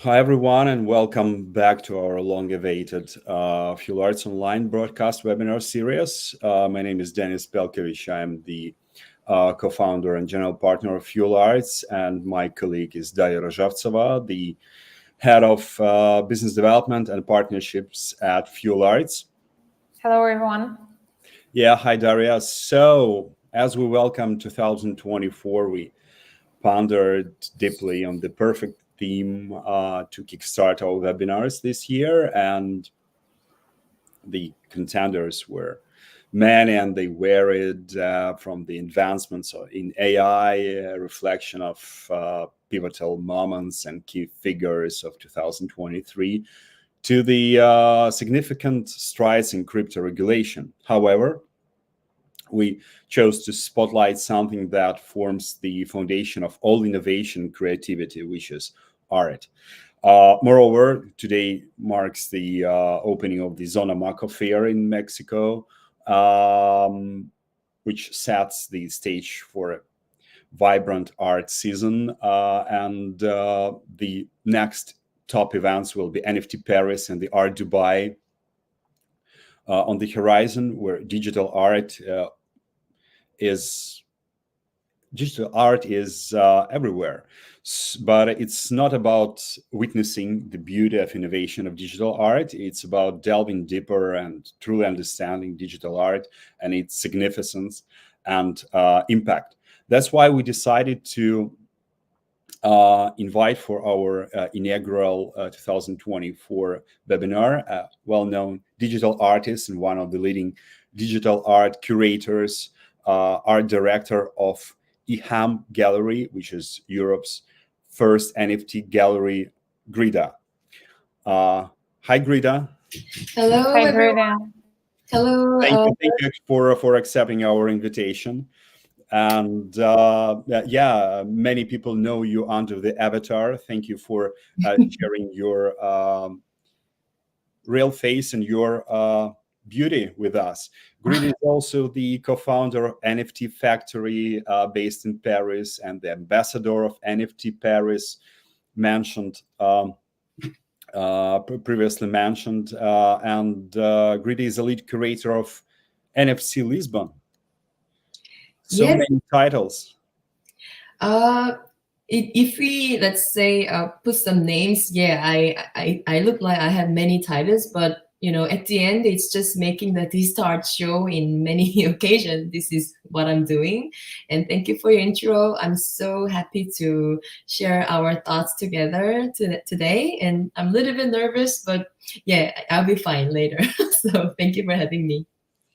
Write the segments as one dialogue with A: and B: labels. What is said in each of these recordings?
A: Hi, everyone, and welcome back to our long-awaited Fuel Arts Online broadcast webinar series. My name is Denis Pelkovich. I'm the co-founder and general partner of Fuel Arts, and my colleague is Daria Rozhavtseva, the head of business development and partnerships at Fuel Arts.
B: Hello, everyone.
A: Yeah, hi, Daria. So, as we welcome 2024, we pondered deeply on the perfect theme to kickstart our webinars this year, and the contenders were many, and they varied from the advancements in AI, reflection of pivotal moments and key figures of 2023, to the significant strides in crypto regulation. However, we chose to spotlight something that forms the foundation of all innovation and creativity, which is art. Moreover, today marks the opening of the Zona Maco Fair in Mexico, which sets the stage for a vibrant art season. And the next top events will be NFT Paris and the Art Dubai on the horizon, where digital art is everywhere, but it's not about witnessing the beauty of innovation of digital art. It's about delving deeper and truly understanding digital art and its significance and impact. That's why we decided to invite for our inaugural 2024 webinar a well-known digital artist and one of the leading digital art curators, art director of AM Gallery, which is Europe's first NFT gallery, Grida. Hi, Grida.
C: Hello,
B: Hi,
C: everyone.
B: Grida.
C: Hello.
A: Thank you for accepting our invitation. And yeah, many people know you under the avatar. Thank you for sharing your real face and your beauty with us. Grida is also the co-founder of NFT Factory based in Paris and the ambassador of NFT Paris, previously mentioned. And Grida is a lead curator of NFC Lisbon. So
C: Yes.
A: many titles.
C: If we, let's say, put some names, yeah, I look like I have many titles, but at the end, it's just making the D-Start show in many occasions. This is what I'm doing. And thank you for your intro. I'm so happy to share our thoughts together today. And I'm a little bit nervous, but yeah, I'll be fine later. So thank you for having me.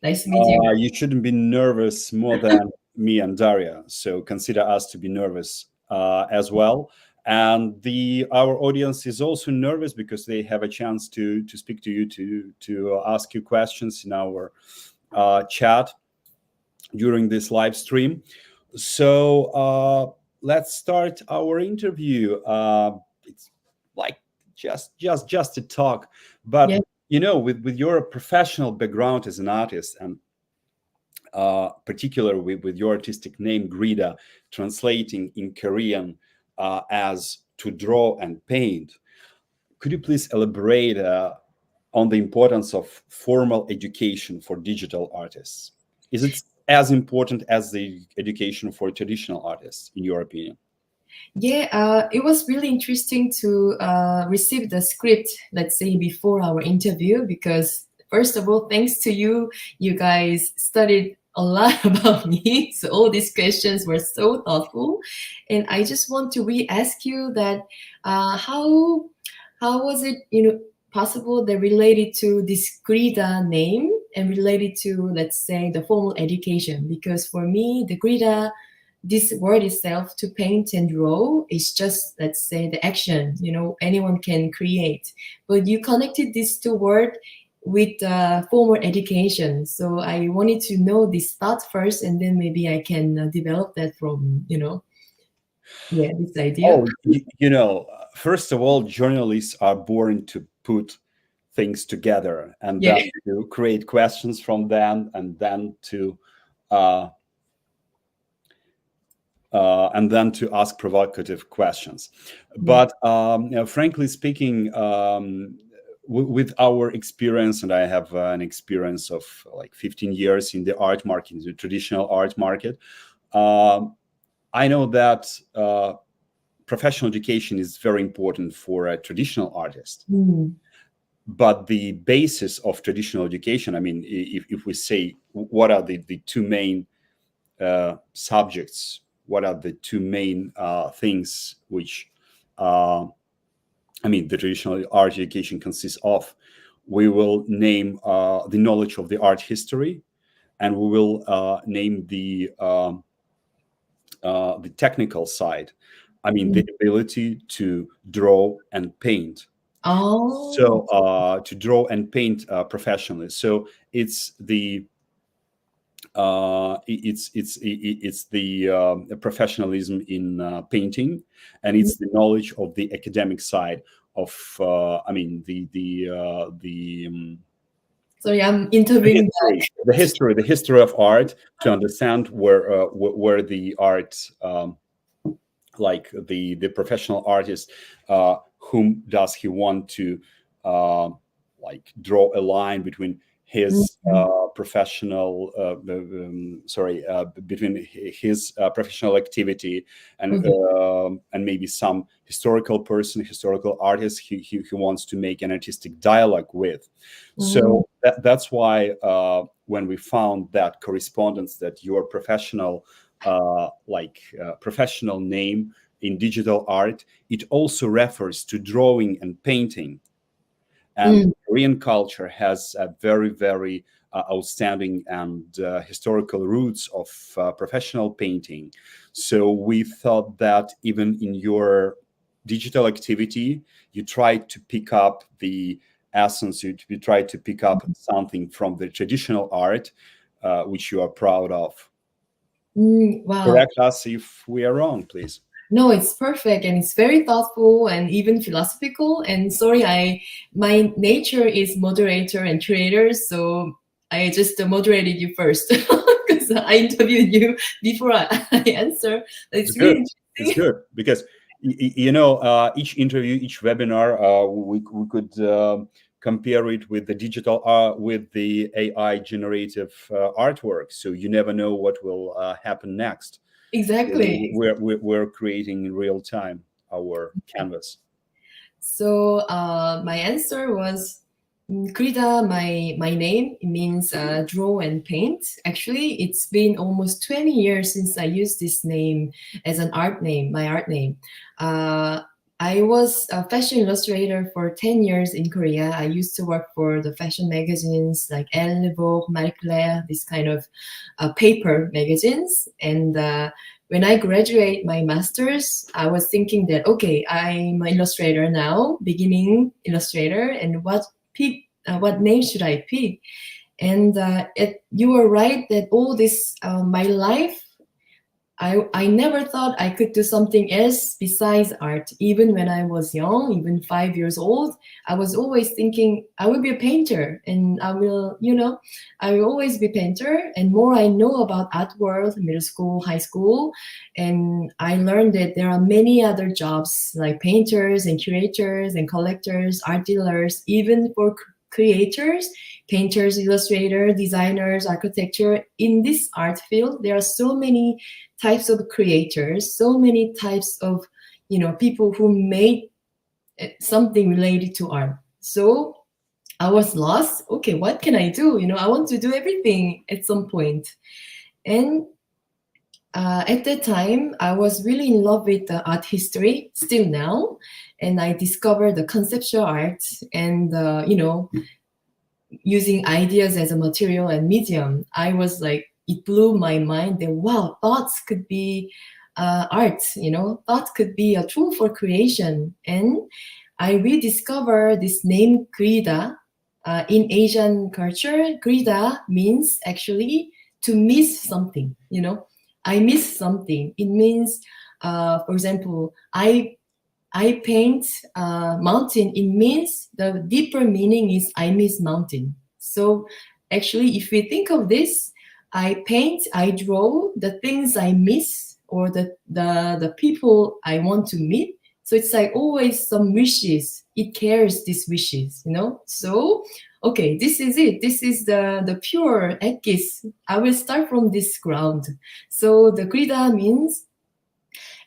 C: Nice to meet you.
A: You shouldn't be nervous more than me and Daria. So consider us to be nervous as well. And our audience is also nervous because they have a chance to speak to you, to ask you questions in our chat during this live stream. So let's start our interview. It's like just a talk, but
C: Yeah.
A: with your professional background as an artist, and particularly with your artistic name Grida, translating in Korean as to draw and paint, could you please elaborate on the importance of formal education for digital artists? Is it as important as the education for traditional artists, in your opinion?
C: Yeah, it was really interesting to receive the script, let's say, before our interview, because first of all, thanks to you, you guys studied a lot about me. So all these questions were so thoughtful. And I just want to re-ask you that how was it, possible that related to this Grida name and related to, let's say, the formal education? Because for me, the Grida, this word itself, to paint and draw, is just, let's say, the action, anyone can create. But you connected these two words with formal education. So I wanted to know this thought first, and then maybe I can develop that from, this idea.
A: Oh, first of all, journalists are born to put things together and then to create questions from them, and then to and then to ask provocative questions. But frankly speaking, with our experience, and I have an experience of like 15 years in the art market, the traditional art market, I know that professional education is very important for a traditional artist. But the basis of traditional education, I mean, if we say what are the two main subjects, what are the two main things which I mean, the traditional art education consists of, we will name the knowledge of the art history, and we will name the technical side. I mean, the ability to draw and paint.
C: Oh.
A: So to draw and paint professionally. So it's the professionalism in painting, and it's the knowledge of the academic side of I mean
C: sorry, I'm interviewing
A: the history of art, to understand where the art like the professional artist, whom does he want to like draw a line between his professional between his professional activity and maybe some historical artist he wants to make an artistic dialogue with. So that's why when we found that correspondence, that your professional professional name in digital art, it also refers to drawing and painting. And Korean culture has a very, very outstanding and historical roots of professional painting. So we thought that even in your digital activity, you try to pick up the essence, you try to pick up something from the traditional art, which you are proud of.
C: Wow.
A: Correct us if we are wrong, please.
C: No, it's perfect, and it's very thoughtful and even philosophical. And sorry, my nature is moderator and curator, so I just moderated you first because I interviewed you before I answer. It's really interesting.
A: It's good because you know, each interview, each webinar, we could compare it with the digital with the AI generative artwork. So you never know what will happen next.
C: Exactly.
A: We're creating in real time our canvas.
C: So my answer was Grida. My name, it means draw and paint. Actually, it's been almost 20 years since I used this name as an art name, my art name. I was a fashion illustrator for 10 years in Korea. I used to work for the fashion magazines like Elle, Vogue, Marie Claire, this kind of paper magazines. And when I graduate my master's, I was thinking that, okay, I'm an illustrator now, beginning illustrator, and what name should I pick? And you were right that all this, my life, I never thought I could do something else besides art. Even when I was young, even 5 years old, I was always thinking I will be a painter, and I will always be a painter. And more I know about art world, middle school, high school, and I learned that there are many other jobs like painters and curators and collectors, art dealers, even for creators, painters, illustrators, designers, architecture. In this art field, there are so many types of creators, so many types of people who made something related to art. So I was lost. Okay, what can I do? I want to do everything at some point. And at that time, I was really in love with the art history, still now. And I discovered the conceptual art and, using ideas as a material and medium. I was like, it blew my mind that, wow, thoughts could be art, thoughts could be a tool for creation. And I rediscovered this name Grida. In Asian culture, Grida means actually to miss something, I miss something. It means, for example, I paint mountain. It means the deeper meaning is I miss mountain. So actually, if we think of this, I paint, I draw the things I miss or the people I want to meet. So it's like always some wishes. It carries these wishes, you know. So okay, this is it. This is the pure ekis. I will start from this ground. So the Grida means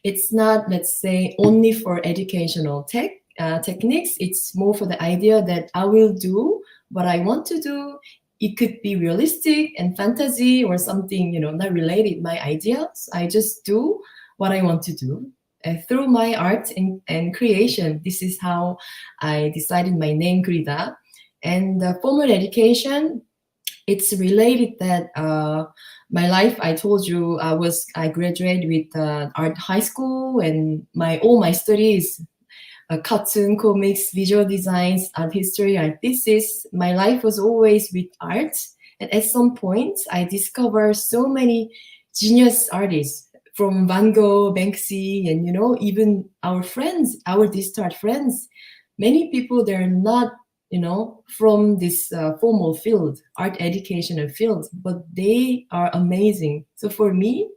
C: it's not, let's say, only for educational techniques. It's more for the idea that I will do what I want to do. It could be realistic and fantasy or something, you know, not related my ideas. I just do what I want to do through my art and creation. This is how I decided my name, Grida. And formal education, it's related that my life, I told you, I graduated with art high school, and all my studies, cartoon, comics, visual designs, art history, art thesis. My life was always with art. And at some point, I discovered so many genius artists from Van Gogh, Banksy, and, you know, even our friends, our district friends. Many people, they're not, you know, from this formal field, art educational field, but they are amazing. So for me,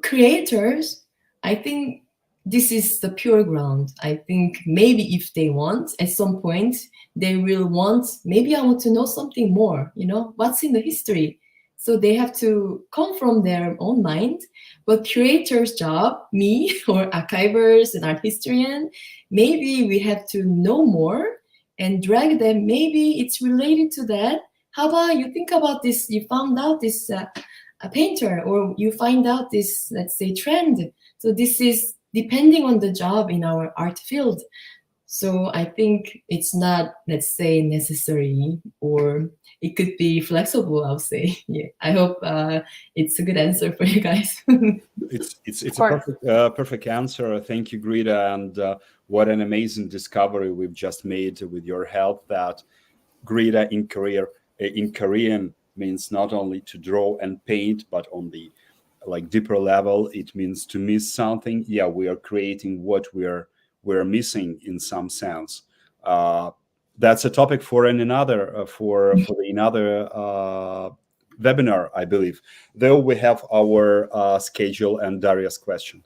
C: creators, I think this is the pure ground. I think maybe if they want, at some point, they will want, maybe I want to know something more, you know, what's in the history. So they have to come from their own mind. But curator's job, me or archivers and art historian, maybe we have to know more and drag them. Maybe it's related to that. How about you think about this? You found out this a painter, or you find out this, let's say, trend. So this is depending on the job in our art field. So I think it's not, let's say, necessary, or it could be flexible, I'll say. Yeah, I hope it's a good answer for you guys.
A: It's a perfect answer. Thank you, Grida, and what an amazing discovery we've just made with your help. That Grida in Korean means not only to draw and paint, but on the like deeper level, it means to miss something. Yeah, we are creating what we're missing in some sense. That's a topic for another another webinar, I believe. Though we have our schedule and Daria's question.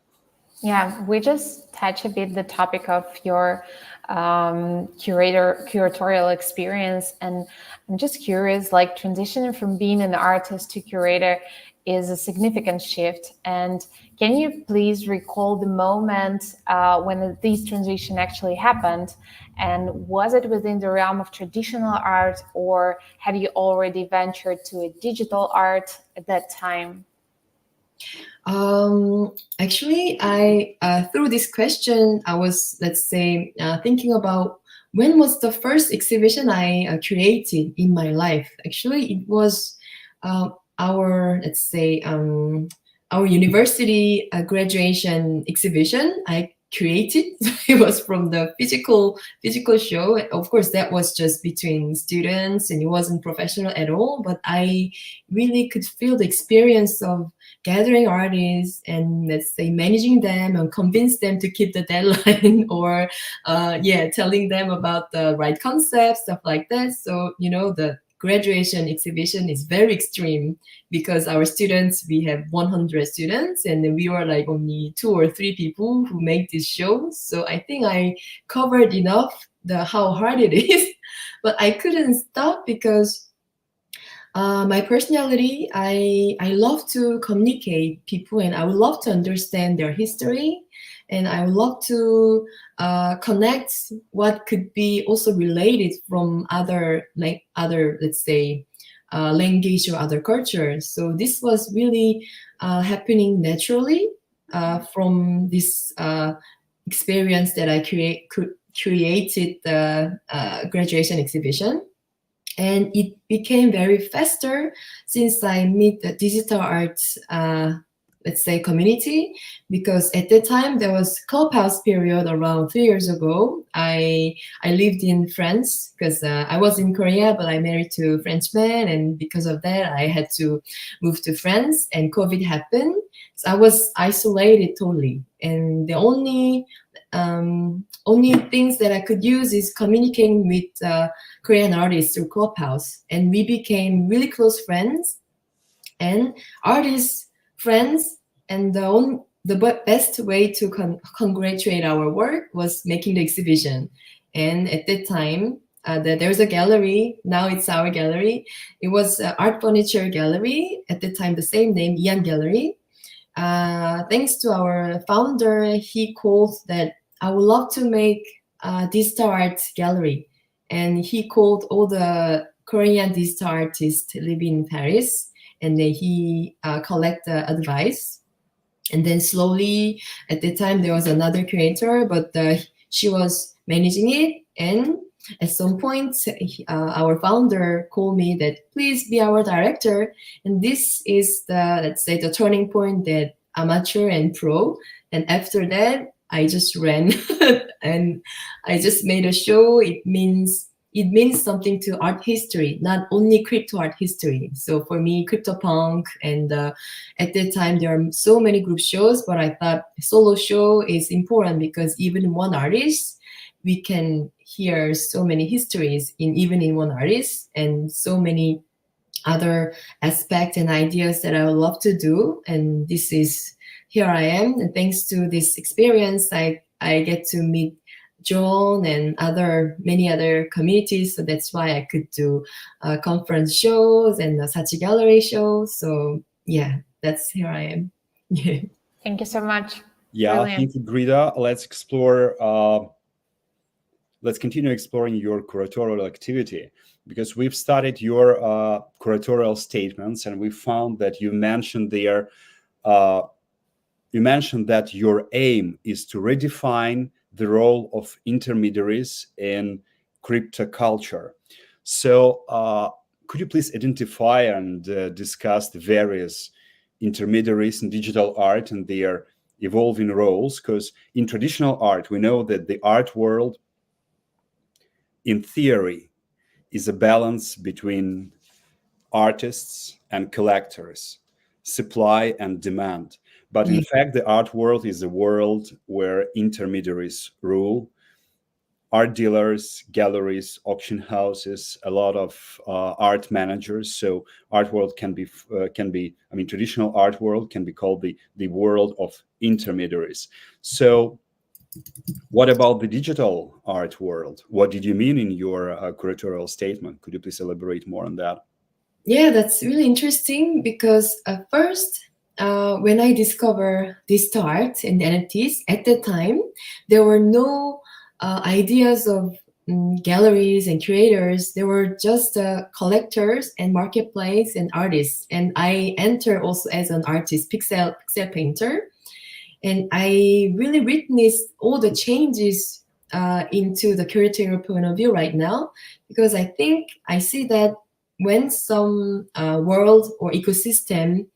B: Yeah, we just touch a bit the topic of your curatorial experience, and I'm just curious, like transitioning from being an artist to curator is a significant shift. And can you please recall the moment when this transition actually happened? And was it within the realm of traditional art, or had you already ventured to a digital art at that time?
C: Actually, I through this question, I was, let's say, thinking about when was the first exhibition I created in my life. Actually, it was our, let's say, our university graduation exhibition I created. It was from the physical show. Of course, that was just between students, and it wasn't professional at all. But I really could feel the experience of gathering artists and, let's say, managing them and convince them to keep the deadline, or telling them about the right concepts, stuff like that. So, you know, the graduation exhibition is very extreme because our students, we have 100 students, and then we were like only 2 or 3 people who make this show. So I think I covered enough how hard it is, but I couldn't stop because my personality, I love to communicate people, and I would love to understand their history, and I would love to connect what could be also related from other, let's say, language or other cultures. So this was really happening naturally from this experience that I created the graduation exhibition. And it became very faster since I meet the digital arts, let's say, community, because at that time there was Clubhouse period around 3 years ago. I lived in France because I was in Korea, but I married to a Frenchman, and because of that I had to move to France, and COVID happened. So I was isolated totally, and the only things that I could use is communicating with Korean artists through Clubhouse, and we became really close friends. And artists friends And the best way to congratulate our work was making the exhibition. And at that time, there was a gallery. Now it's our gallery. It was Art Furniture Gallery. At the time, the same name, Ian Gallery. Thanks to our founder, he called that I would love to make digital art gallery. And he called all the Korean digital artists living in Paris. And then he collect the advice. And then slowly, at the time, there was another curator, but she was managing it. And at some point, our founder called me that please be our director. And this is the, let's say, the turning point that amateur and pro. And after that, I just ran and I just made a show. It means something to art history, not only crypto art history. So for me, CryptoPunk, and at that time there are so many group shows, but I thought solo show is important because even in one artist, we can hear so many histories even in one artist, and so many other aspects and ideas that I would love to do. And this is, here I am, and thanks to this experience, I get to meet John and many other communities. So that's why I could do conference shows and Sachi Gallery shows. So yeah, that's here I am. Yeah.
B: Thank you so much.
A: Yeah,
B: Brilliant.
A: thank you, Grida. Let's explore. Let's continue exploring your curatorial activity, because we've studied your curatorial statements, and we found that you mentioned there. You mentioned that your aim is to redefine the role of intermediaries in crypto culture. So could you please identify and discuss the various intermediaries in digital art and their evolving roles? Because in traditional art, we know that the art world, in theory, is a balance between artists and collectors, supply and demand. But in fact, the art world is a world where intermediaries rule. Art dealers, galleries, auction houses, a lot of art managers. So art world can be, I mean, traditional art world can be called the world of intermediaries. So what about the digital art world? What did you mean in your curatorial statement? Could you please elaborate more on that?
C: Yeah, that's really interesting because first, when I discovered this art and NFTs, at that time, there were no ideas of galleries and curators. There were just collectors and marketplace and artists. And I entered also as an artist, pixel painter. And I really witnessed all the changes into the curatorial point of view right now, because I think I see that when some world or ecosystem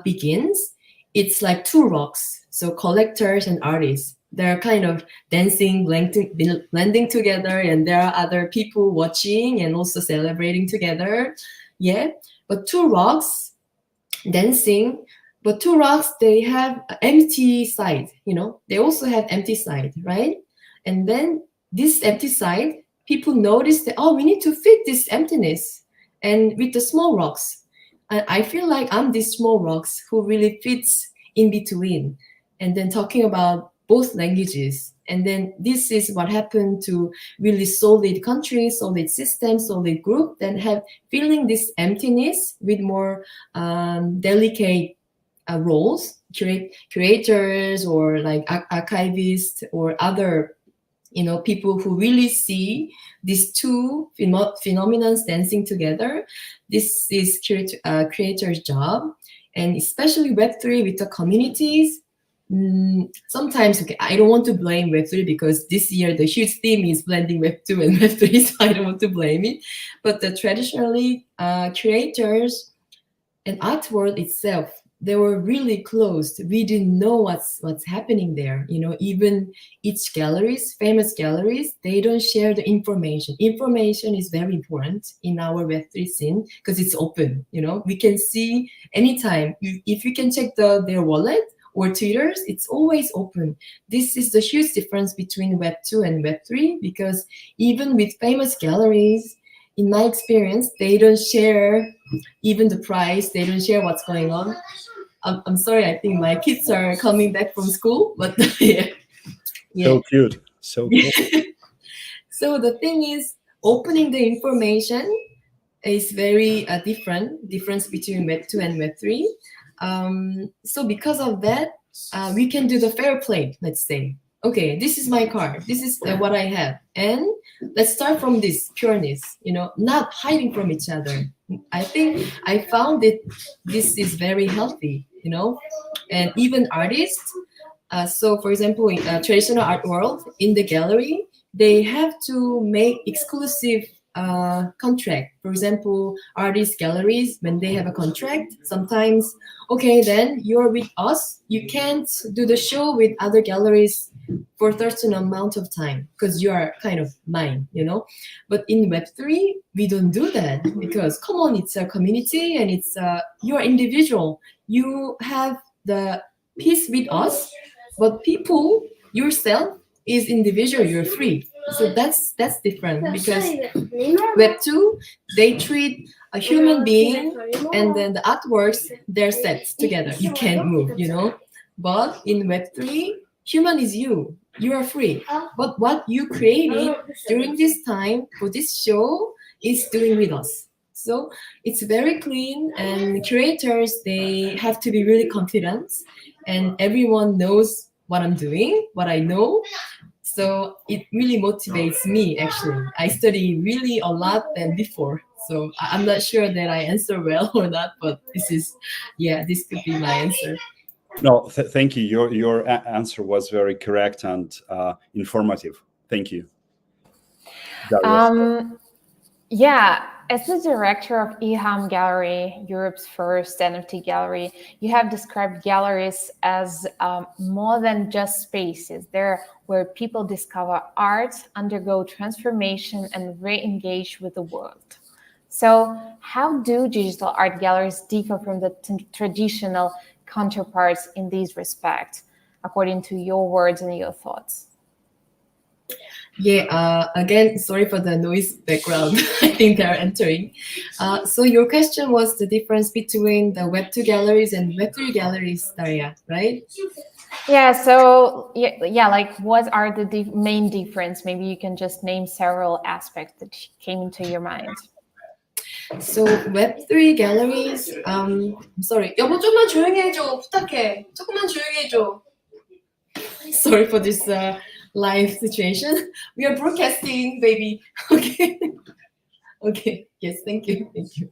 C: begins, it's like two rocks. So collectors and artists, they're kind of dancing, blending together, and there are other people watching and also celebrating together. Yeah, but two rocks dancing, but two rocks, they have empty side, they also have empty side, right? And then this empty side, people notice that, oh, we need to fit this emptiness. And with the small rocks, I feel like I'm these small rocks who really fits in between. And then talking about both languages. And then this is what happened to really solid countries, solid systems, solid group that have feeling this emptiness with more delicate roles, curators or like archivists or other people who really see these two phenomena dancing together. This is creator's job, and especially Web3 with the communities. Sometimes, okay, I don't want to blame Web3 because this year the huge theme is blending Web2 and Web3, so I don't want to blame it. But traditionally, creators and art world itself, they were really closed. We didn't know what's happening there. Even each galleries, famous galleries, they don't share the information. Information is very important in our Web3 scene because it's open. We can see anytime. If you can check their wallet or Twitters, it's always open. This is the huge difference between Web2 and Web3, because even with famous galleries, in my experience, they don't share even the price. They don't share what's going on. I'm sorry, I think my kids are coming back from school, but yeah.
A: So cute. So cool.
C: So the thing is, opening the information is very difference between Web 2 and Web 3. So because of that, we can do the fair play, let's say. Okay, this is my car. This is what I have. And let's start from this pureness, not hiding from each other. I think I found that this is very healthy, and even artists. So for example, in traditional art world, in the gallery, they have to make exclusive contract. For example, artist galleries, when they have a contract, sometimes, okay, then you're with us. You can't do the show with other galleries for a certain amount of time because you are kind of mine, But in Web3, we don't do that because, come on, it's a community and it's you're individual. You have the piece with us, but people, yourself, is individual, you're free. So that's different because Web 2, they treat a human being and then the artworks, they're set together. You can't move, But in Web 3, human is you. You are free. But what you created during this time for this show is doing with us. So it's very clean, and curators, they have to be really confident, and everyone knows what I'm doing, what I know. So it really motivates me, actually. I study really a lot than before. So I'm not sure that I answer well or not, but this could be my answer.
A: No, thank you. Your answer was very correct and informative. Thank you.
B: Yeah, as the director of EHAM Gallery, Europe's first NFT gallery, you have described galleries as more than just spaces. They're where people discover art, undergo transformation, and re-engage with the world. So how do digital art galleries differ from the traditional counterparts in these respects, according to your words and your thoughts?
C: Yeah, again, sorry for the noise background. I think they're entering. So your question was the difference between the Web2 galleries and Web3 galleries, Daria, right?
B: Yeah, so like what are the main difference? Maybe you can just name several aspects that came into your mind.
C: So Web3 galleries, sorry, 여보 좀만 조용히 해줘, 부탁해. 조금만 조용히 해줘. Sorry for this live situation. We are broadcasting, baby. Okay. Okay. Yes. Thank you. Thank you.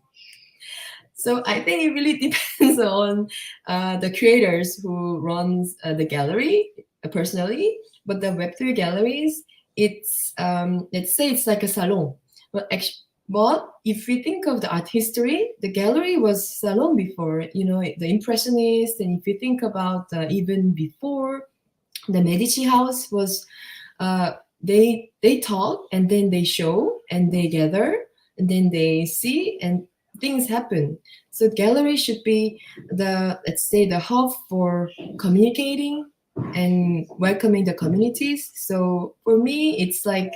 C: So I think it really depends on the curators who runs the gallery personally. But the Web3 galleries, it's let's say it's like a salon. But if we think of the art history, the gallery was salon before. The Impressionists, and if you think about even before, the Medici house was, they talk and then they show and they gather and then they see and things happen. So gallery should be let's say the hub for communicating and welcoming the communities. So for me, it's like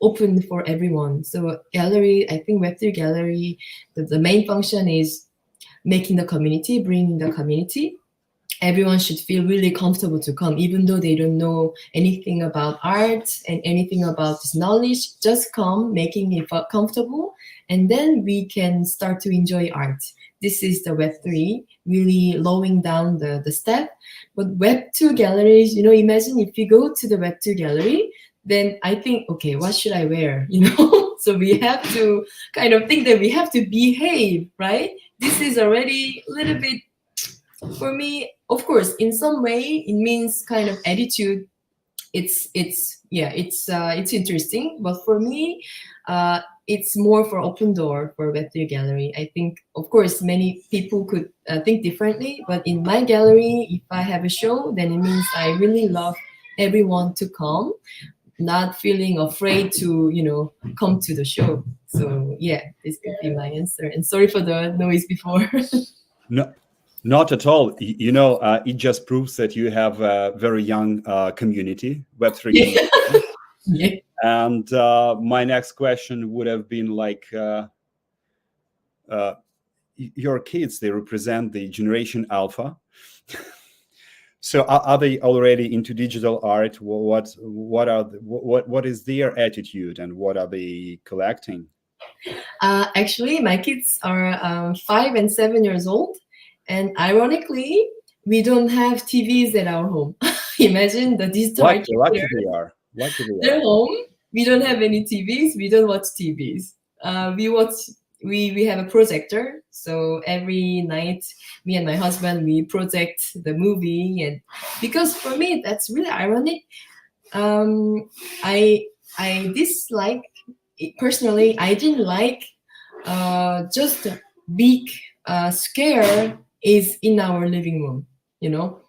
C: open for everyone. So gallery, I think Web3 gallery, the main function is making the community, bringing the community. Everyone should feel really comfortable to come, even though they don't know anything about art and anything about this knowledge. Just come, making it comfortable, and then we can start to enjoy art. This is the Web3, really lowering down the step. But Web2 galleries, imagine if you go to the Web2 gallery, then I think, okay, what should I wear? So we have to kind of think that we have to behave, right? This is already a little bit, for me, of course, in some way, it means kind of attitude. It's interesting, but for me, it's more for open door for Web3 gallery. I think, of course, many people could think differently, but in my gallery, if I have a show, then it means I really love everyone to come, not feeling afraid to, come to the show. So yeah, this could be my answer. And sorry for the noise before.
A: No, not at all. It just proves that you have a very young community, Web3 community.
C: Yeah.
A: And my next question would have been like, your kids, they represent the generation alpha. So are they already into digital art? What is their attitude, and what are they collecting?
C: Actually, my kids are 5 and 7 years old, and ironically, we don't have TVs at our home. Imagine the digital art
A: Lucky they are. Lucky they
C: their
A: are.
C: home. We don't have any TVs. We don't watch TVs. We watch. We have a projector, so every night, me and my husband, we project the movie, and because for me that's really ironic. Um, I dislike personally. I didn't like just a big scare is in our living room. You know,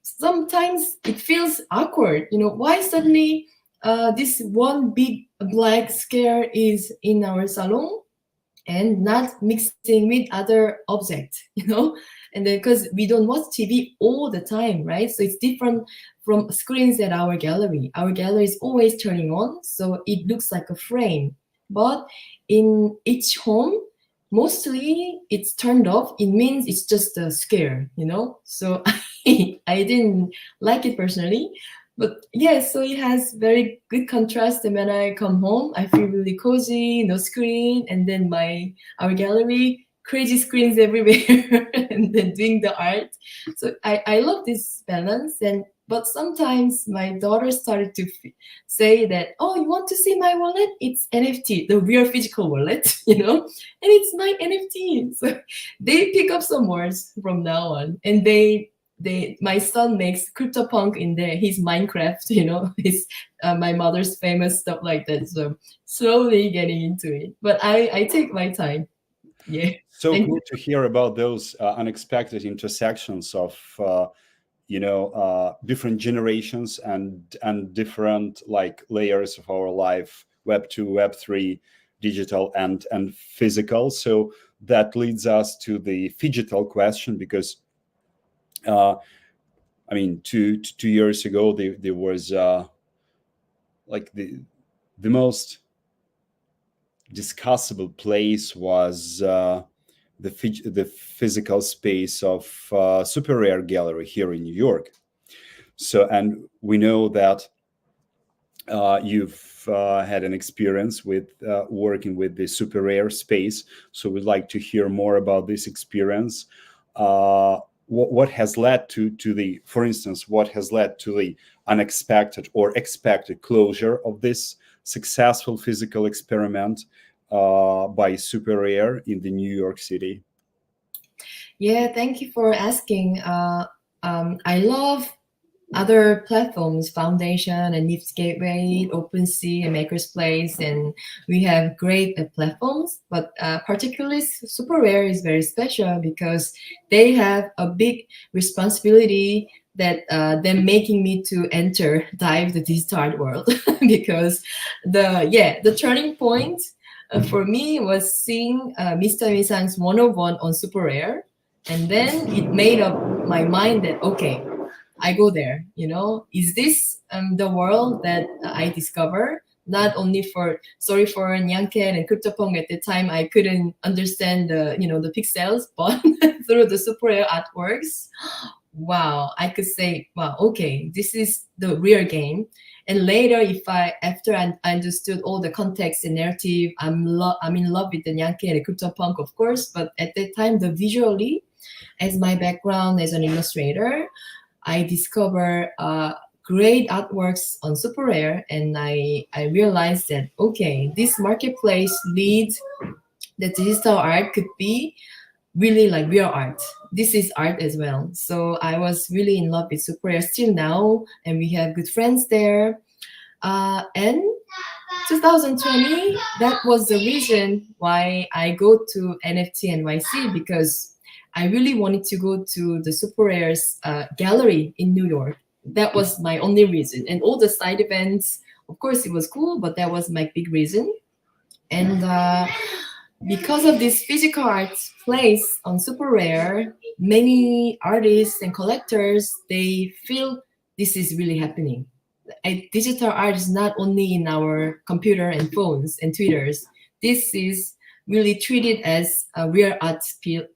C: sometimes it feels awkward. You know, why suddenly this one big black scare is in our salon and not mixing with other objects, you know? And then because we don't watch TV all the time, right? So it's different from screens at our gallery. Our gallery is always turning on, so it looks like a frame. But in each home, mostly it's turned off. It means it's just a scare, you know? So I didn't like it personally. But yeah, so it has very good contrast. And when I come home, I feel really cozy, no screen, and then our gallery, crazy screens everywhere, and then doing the art. So I love this balance. And but sometimes my daughter started to say that, oh, you want to see my wallet? It's NFT, the real physical wallet, you know, and it's my NFT. So they pick up some words from now on, and my son makes CryptoPunk in there, his Minecraft, you know, his my mother's famous stuff like that. So slowly getting into it, but I take my time. Yeah.
A: So
C: Thank
A: cool
C: you.
A: to hear about those unexpected intersections of different generations and different like layers of our life, Web 2, Web 3, digital and physical. So that leads us to the phygital question, because I mean, 2 years ago, there was like the most discussable place was the physical space of Super Rare Gallery here in New York. So, and we know that you've had an experience with working with the Super Rare space. So we'd like to hear more about this experience. What has led to the, for instance, what has led to the unexpected or expected closure of this successful physical experiment by Super Rare in the New York City?
C: Yeah, thank you for asking. I love other platforms, Foundation and Nifty Gateway, OpenSea and Maker's Place, and we have great platforms. But particularly Super Rare is very special because they have a big responsibility that they're making me to dive the digital art world because the turning point for me was seeing Mr. Misang's 101 on Super Rare, and then it made up my mind that okay, I go there. You know, is this the world that I discover? Not only for sorry for Nyanken and CryptoPunk at the time, I couldn't understand the pixels, but through the Super Rare artworks, wow, I could say, wow, okay, this is the real game. And later, after I understood all the context and narrative, I'm in love with the Nyanken and the CryptoPunk, of course. But at that time, the visually, as my background as an illustrator, I discover great artworks on Super Rare, and I realized that okay, this marketplace leads that digital art could be really like real art. This is art as well. So I was really in love with Super Rare still now, and we have good friends there. And 2020, that was the reason why I go to NFT NYC, because I really wanted to go to the Super Rare's gallery in New York. That was my only reason. And all the side events, of course, it was cool, but that was my big reason. And because of this physical art place on Super Rare, many artists and collectors, they feel this is really happening. Digital art is not only in our computer and phones and Twitters. This is really treat it as a real art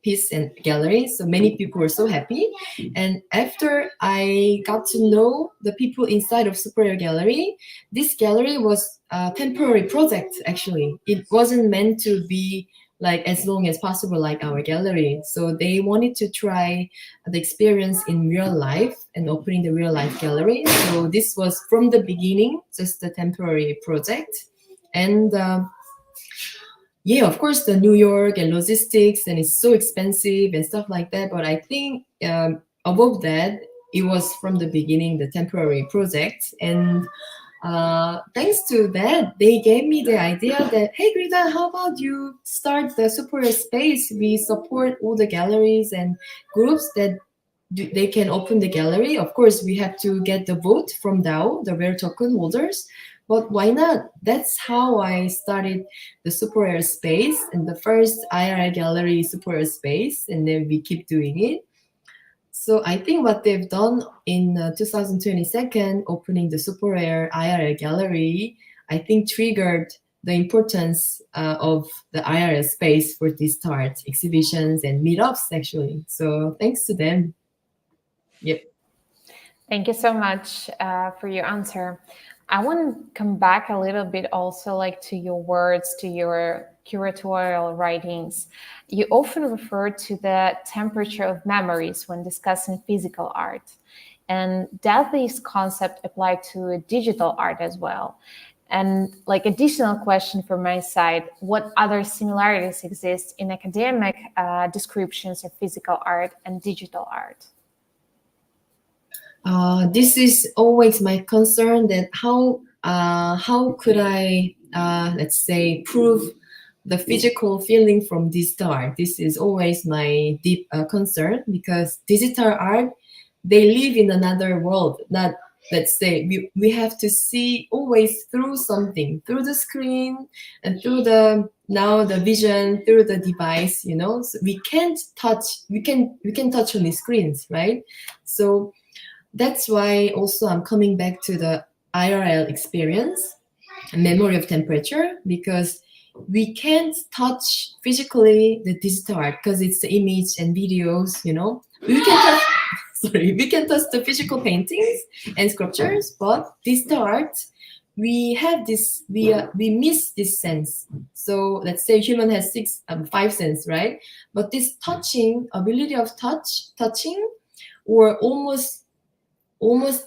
C: piece and gallery. So many people were so happy. And after I got to know the people inside of Super Air Gallery, this gallery was a temporary project, actually. It wasn't meant to be like as long as possible like our gallery. So they wanted to try the experience in real life and opening the real life gallery. So this was from the beginning just a temporary project. And yeah, of course, the New York and logistics, and it's so expensive and stuff like that. But I think above that, it was from the beginning the temporary project. And thanks to that, they gave me the idea that, hey, Grida, how about you start the Super Space? We support all the galleries and groups that they can open the gallery. Of course, we have to get the vote from DAO, the rare token holders. But why not? That's how I started the Super Air Space and the first IRL gallery Super Air Space, and then we keep doing it. So I think what they've done in 2022, opening the Super Air IRL gallery, I think triggered the importance of the IRL space for this start exhibitions and meetups, actually. So thanks to them. Yep.
B: Thank you so much for your answer. I want to come back a little bit also like to your words, to your curatorial writings. You often refer to the temperature of memories when discussing physical art. And does this concept apply to digital art as well? And like additional question from my side, what other similarities exist in academic descriptions of physical art and digital art?
C: This is always my concern, that how could I, let's say, prove the physical feeling from digital art? This is always my deep concern, because digital art, they live in another world. Not, let's say, we have to see always through something, through the screen and through the vision, through the device, you know. So we can't touch. We can touch on the screens, right? So that's why also I'm coming back to the IRL experience, memory of temperature, because we can't touch physically the digital art because it's the image and videos, you know. We can touch, we can touch the physical paintings and sculptures, but digital art, we have this, we miss this sense. So let's say human has five sense, right? But this touching, ability of touching, or almost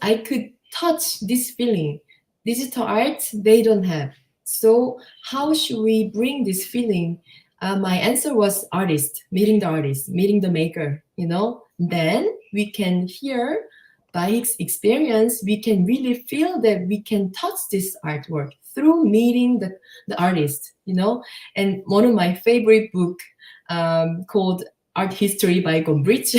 C: I could touch this feeling. Digital art, they don't have. So how should we bring this feeling? My answer was artist, meeting the maker, you know. Then we can hear, by experience, we can really feel that we can touch this artwork through meeting the artist, you know. And one of my favorite book called Art History by Gombrich,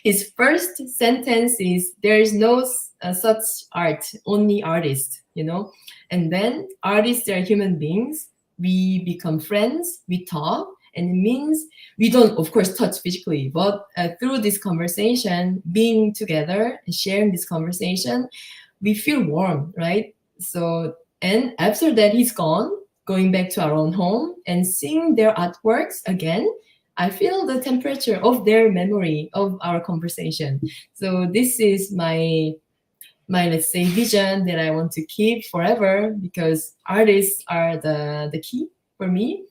C: his first sentence is, there is no such art, only artists, you know. And then artists are human beings. We become friends, we talk, and it means we don't, of course, touch physically, but through this conversation, being together and sharing this conversation, we feel warm, right? So, and after that, he's gone, going back to our own home and seeing their artworks again, I feel the temperature of their memory of our conversation. So this is my let's say vision that I want to keep forever, because artists are the key for me.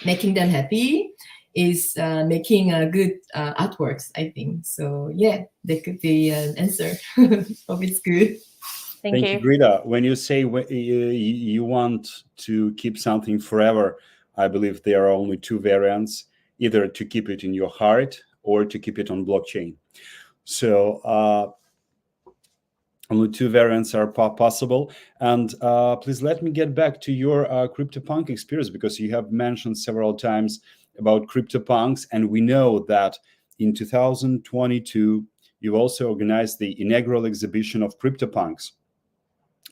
C: Making them happy is making good artworks, I think. So yeah, that could be an answer. Hope it's good.
B: Thank you.
A: Grida. When you say you want to keep something forever, I believe there are only two variants: either to keep it in your heart or to keep it on blockchain. So only two variants are possible. And please let me get back to your CryptoPunk experience, because you have mentioned several times about CryptoPunks, and we know that in 2022 you also organized the inaugural exhibition of CryptoPunks,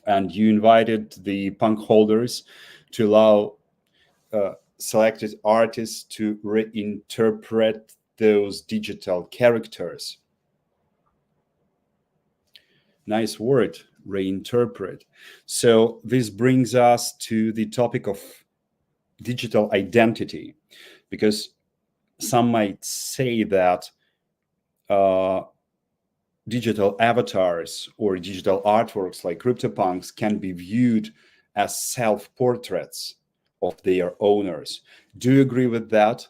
A: and you invited the punk holders to allow selected artists to reinterpret those digital characters. Nice word, reinterpret. So this brings us to the topic of digital identity, because some might say that digital avatars or digital artworks like CryptoPunks can be viewed as self-portraits of their owners. Do you agree with that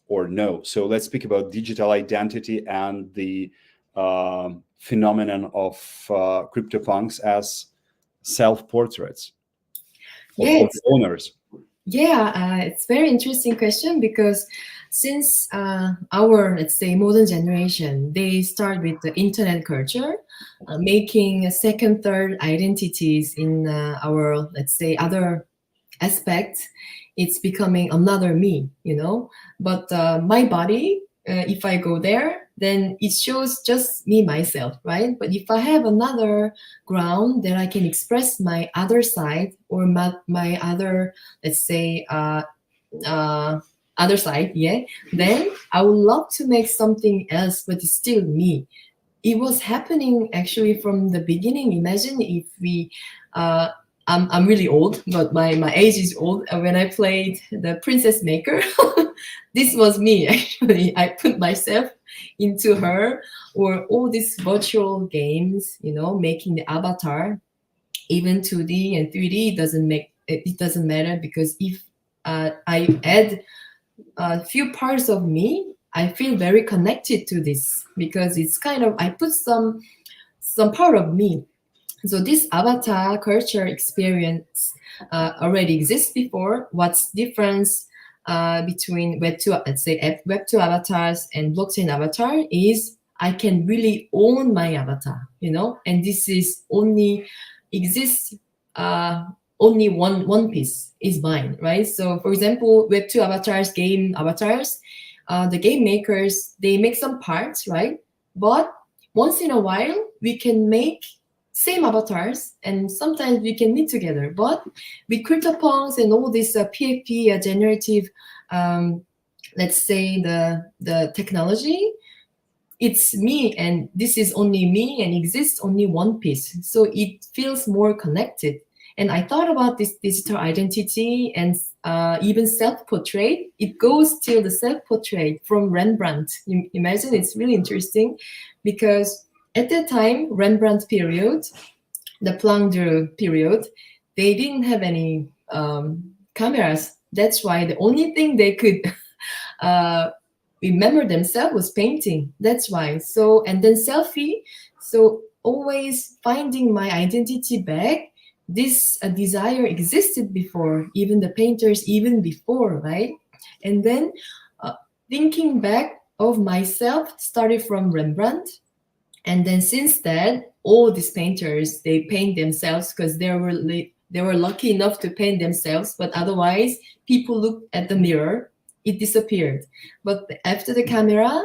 A: or no? So let's speak about digital identity and the phenomenon of CryptoPunks as self-portraits of
C: Yes.
A: owners.
C: Yeah, it's very interesting question, because since our, let's say, modern generation, they start with the internet culture, making a second, third identities in our, let's say, other aspects. It's becoming another me, But my body, if I go there, then it shows just me, myself, right? But if I have another ground that I can express my other side, or my other, let's say, other side, then I would love to make something else, but it's still me. It was happening actually from the beginning. Imagine if we, I'm really old, but my age is old. When I played the Princess Maker, this was me actually. I put myself into her, or all these virtual games, making the avatar. Even 2D and 3D it doesn't matter, because if I add a few parts of me, I feel very connected to this, because it's kind of, I put some part of me. So this avatar culture experience already exists before. What's difference between Web2, let's say Web2 avatars and blockchain avatar is I can really own my avatar, and this is only exists only one piece is mine, right? So for example, Web2 avatars, game avatars, the game makers, they make some parts, right? But once in a while, we can make same avatars, and sometimes we can meet together. But with CryptoPunks and all this PFP generative, let's say the technology, it's me, and this is only me, and exists only one piece. So it feels more connected. And I thought about this digital identity and even self-portrait. It goes till the self-portrait from Rembrandt. Imagine, it's really interesting, because at that time, Rembrandt period, the Flandre period, they didn't have any cameras. That's why the only thing they could remember themselves was painting. That's why. So, and then selfie. So always finding my identity back. This desire existed before, even the painters, even before, right? And then thinking back of myself started from Rembrandt. And then since that, all these painters, they paint themselves because they were lucky enough to paint themselves. But otherwise, people look at the mirror, it disappeared. But after the camera,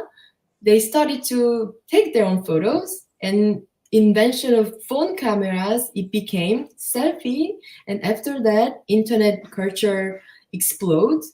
C: they started to take their own photos, and invention of phone cameras, it became selfie. And after that, internet culture explodes,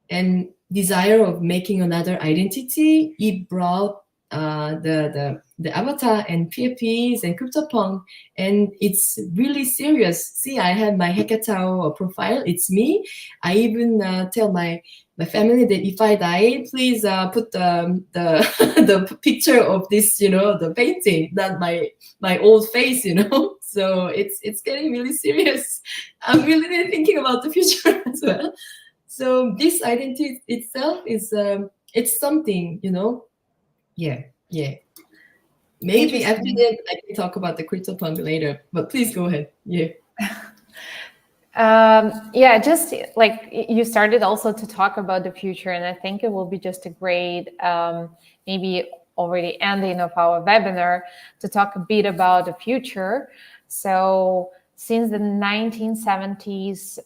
C: and desire of making another identity, it brought the avatar and PFPs and CryptoPunk, and it's really serious. See, I have my Hekatao profile. It's me. I even tell my family that if I die, please put the the picture of this, the painting, not my old face, So it's getting really serious. I'm really thinking about the future as well. So this identity itself is it's something, Yeah. Maybe after that I can talk about the CryptoPunk later, but please go ahead. Yeah.
B: Just like you started also to talk about the future, and I think it will be just a great, maybe already ending of our webinar, to talk a bit about the future. So since the 1970s,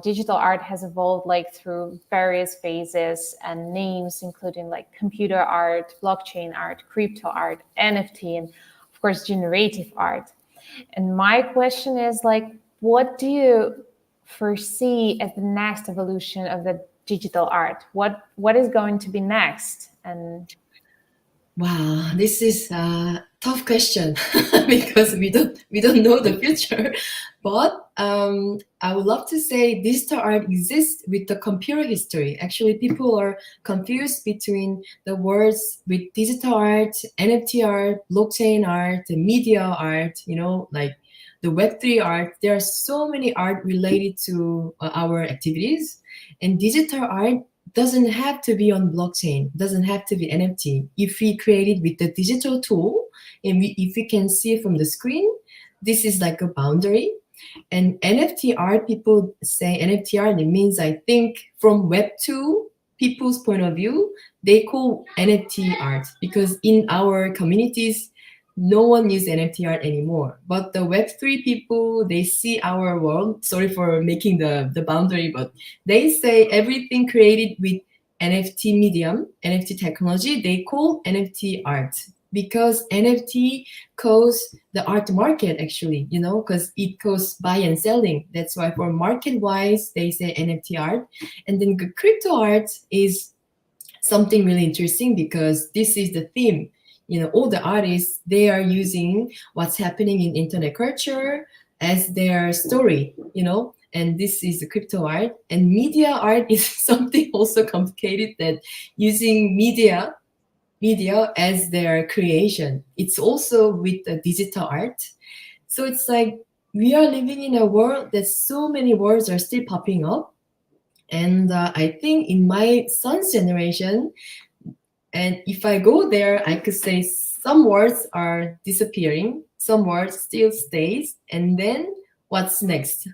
B: digital art has evolved through various phases and names, including computer art, blockchain art, crypto art, NFT, and of course, generative art. And my question is what do you foresee as the next evolution of the digital art? What is going to be next? And
C: wow, this is a tough question because we don't know the future. But I would love to say digital art exists with the computer history. Actually, people are confused between the words with digital art, NFT art, blockchain art, the media art, like the Web3 art. There are so many art related to our activities. And digital art doesn't have to be on blockchain, doesn't have to be NFT. If we create it with the digital tool, and if we can see it from the screen, this is like a boundary. And NFT art, people say NFT art, it means, I think, from Web 2 people's point of view, they call NFT art because in our communities, no one uses NFT art anymore. But the Web 3 people, they see our world. Sorry for making the boundary, but they say everything created with NFT medium, NFT technology, they call NFT art. Because NFT cause the art market actually, because it cause buy and selling. That's why for market wise, they say NFT art. And then the crypto art is something really interesting because this is the theme. All the artists, they are using what's happening in internet culture as their story, and this is the crypto art. And media art is something also complicated, that using media as their creation. It's also with the digital art. So it's like we are living in a world that so many words are still popping up. And I think in my son's generation, and if I go there, I could say some words are disappearing, some words still stays, and then what's next?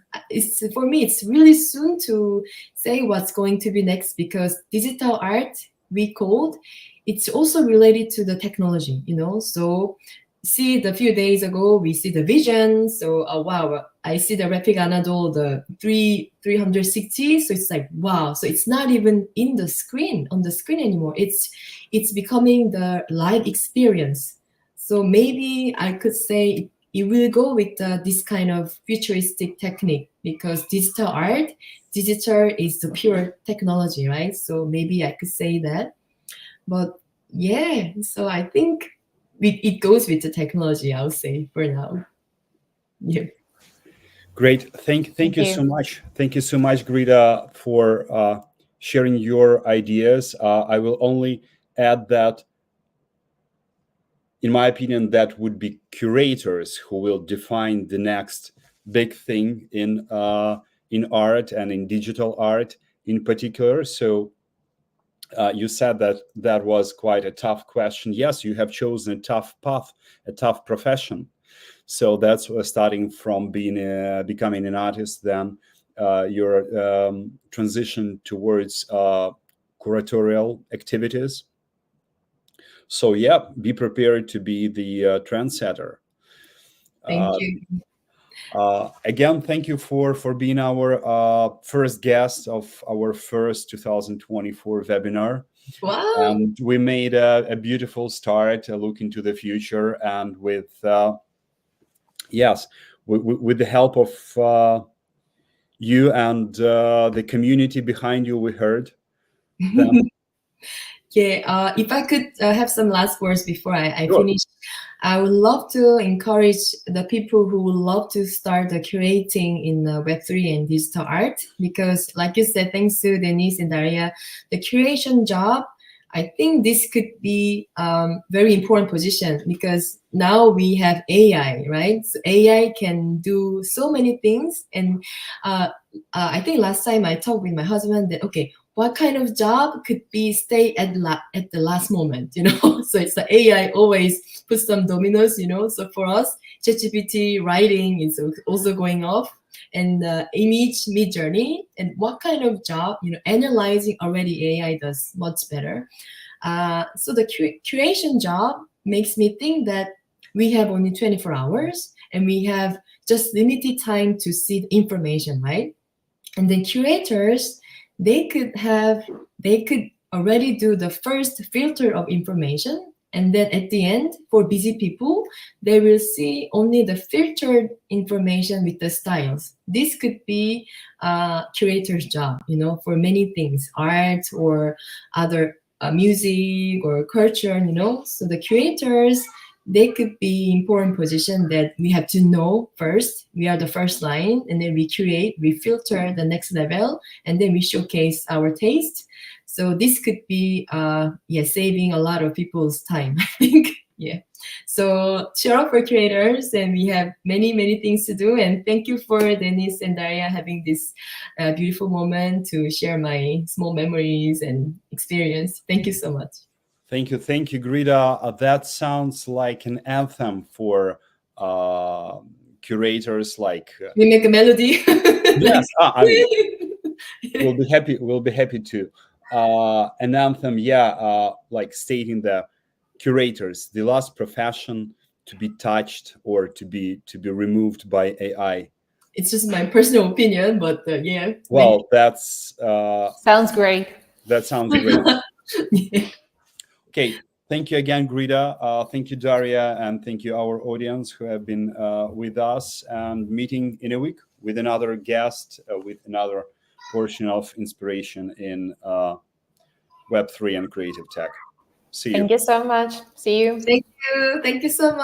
C: For me, it's really soon to say what's going to be next, because digital art, we called, it's also related to the technology, So see, the few days ago, we see the vision. So wow, I see the Rapid Anadol, the 360. So it's like, wow. So it's not even on the screen anymore. It's becoming the live experience. So maybe I could say it will go with this kind of futuristic technique, because digital is the pure technology, right? So maybe I could say that. But yeah, so I think it goes with the technology, I'll say, for now. Yeah.
A: Great. Thank you so much. Thank you so much, Grida, for sharing your ideas. I will only add that, in my opinion, that would be curators who will define the next big thing in art and in digital art in particular. So you said that was quite a tough question. Yes, you have chosen a tough path, a tough profession. So that's starting from becoming an artist, then your transition towards curatorial activities. So yeah, be prepared to be the trendsetter.
C: Thank you.
A: Again, thank you for being our first guest of our first 2024 webinar.
C: Wow.
A: And we made a beautiful start, a look into the future, and with with the help of you and the community behind you, we heard them.
C: Yeah, if I could have some last words before I
A: Sure.
C: finish, I would love to encourage the people who would love to start curating in Web3 and digital art, because like you said, thanks to Denise and Daria, the curation job, I think this could be very important position, because now we have AI, right? So AI can do so many things. And I think last time I talked with my husband that, okay, what kind of job could be stay at the last moment, So it's the AI always puts some dominoes, So for us, ChatGPT writing is also going off, and image mid journey, and what kind of job, analyzing already AI does much better. So the curation job makes me think that we have only 24 hours and we have just limited time to see the information, right? And then curators, they could already do the first filter of information, and then at the end, for busy people, they will see only the filtered information with the styles. This could be a curator's job, for many things, art or other music or culture, So the curators, they could be important position that we have to know first. We are the first line, and then we curate, we filter the next level, and then we showcase our taste. So this could be saving a lot of people's time, I think. Yeah. So cheer up for curators, and we have many things to do. And thank you for Dennis and Daria having this beautiful moment to share my small memories and experience. Thank you so much.
A: Thank you, Grida. That sounds like an anthem for curators. Like
C: we make a melody.
A: Yes, I mean, we'll be happy to. An anthem, like stating the curators, the last profession to be touched or to be removed by AI.
C: It's just my personal opinion, but yeah.
A: Well, that's
B: sounds great.
A: That sounds great.
C: Yeah.
A: Okay, thank you again, Grida. Thank you, Daria, and thank you, our audience who have been with us, and meeting in a week with another guest, with another portion of inspiration in Web3 and creative tech. See you.
B: Thank you so much. See you.
C: Thank you so much.